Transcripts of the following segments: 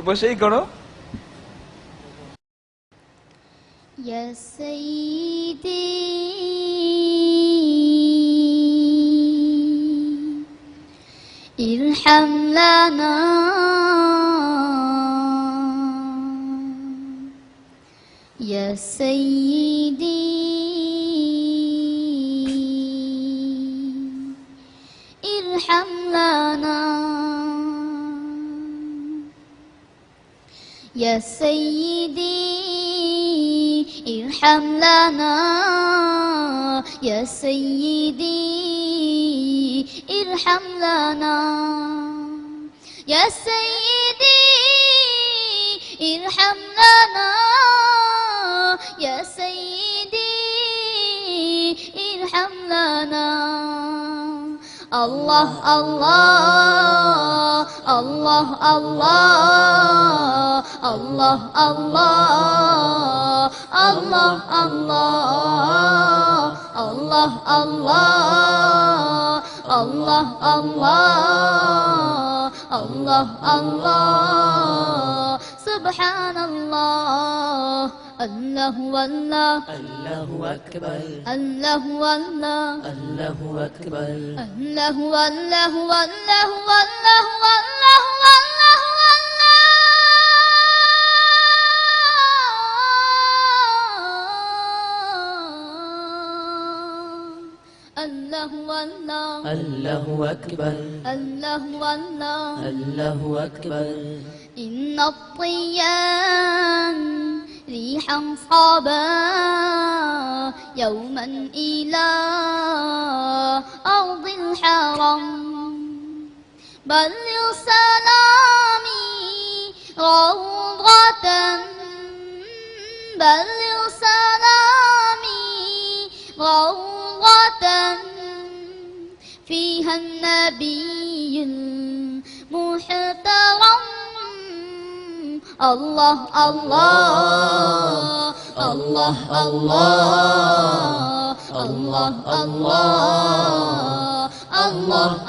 বসেই করো। ইয়া সাইয়্যিদি ইরহাম লানা ইয়া সাইয়্যিদি ইরহাম লানা ইয়া সাইয়্যিদি ইরহাম লানা ইয়া সাইয়্যিদি ইরহাম লানা ইয়া সাইয়্যিদি ইরহাম লানা ইয়া সাইয়্যিদি ইরহাম লানা আল্লাহ আল্লাহ আল্লাহ আল্লাহ আল্লাহ আল্লাহ আল্লাহ আল্লাহ আল্লাহ আল্লাহ আল্লাহ আল্লাহ আল্লাহ আল্লাহ সুবহানাল্লাহ আল্লাহু আল্লাহ আল্লাহু আকবার আল্লাহু আল্লাহ আল্লাহু আকবার আল্লাহু আল্লাহু আল্লাহু আল্লাহু আল্লাহু আল্লাহু আল্লাহু আল্লাহ আল্লাহু আকবার আল্লাহু আল্লাহ আল্লাহু আকবার إن الطيان ريحا صابا يوما إلى أرض الحرم بلغ سلامي روضة بلغ سلامي روضة فيها النبي المحترم الله الله الله الله الله الله الله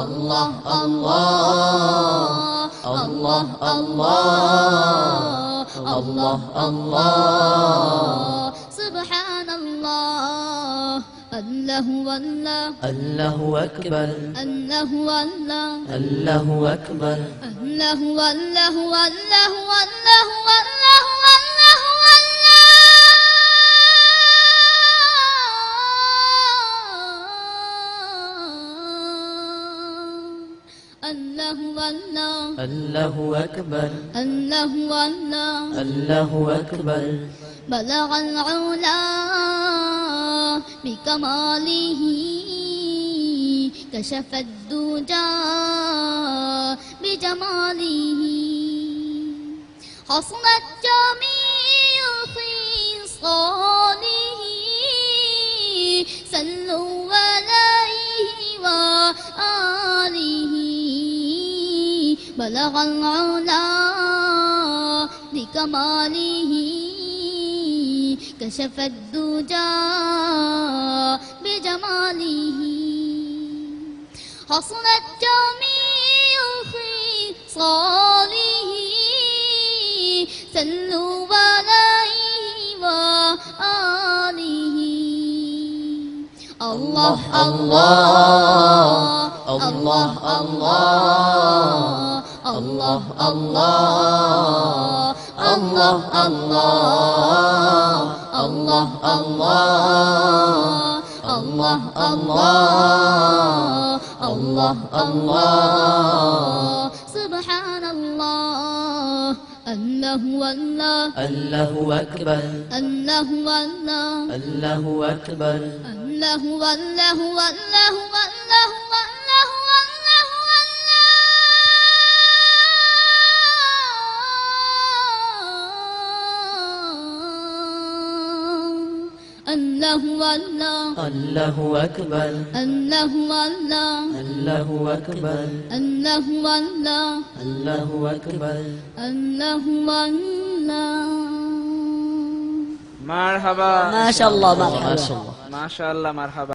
الله الله الله الله الله سبحان الله الله والله الله أكبر الله والله الله أكبر الله والله والله والله والله والله الله والله الله أكبر الله والله الله أكبر بلغ العلا بكماله كشف الدجى بجماله حصلت جميع خصاله صلوا عليه وآله بلغ العلا بكماله كشف الدجى بجماله حصلت جميع خصاله صلوا عليه وآله الله الله الله الله الله الله الله الله الله الله الله سبحان الله الله والله الله أكبر الله والله الله أكبر الله والله والله والله والله الله والله الله أكبر الله والله الله أكبر الله والله الله أكبر الله والله মারহাবা মাশাআল্লাহ মারহাবা মাশাআল্লাহ মারহাবা।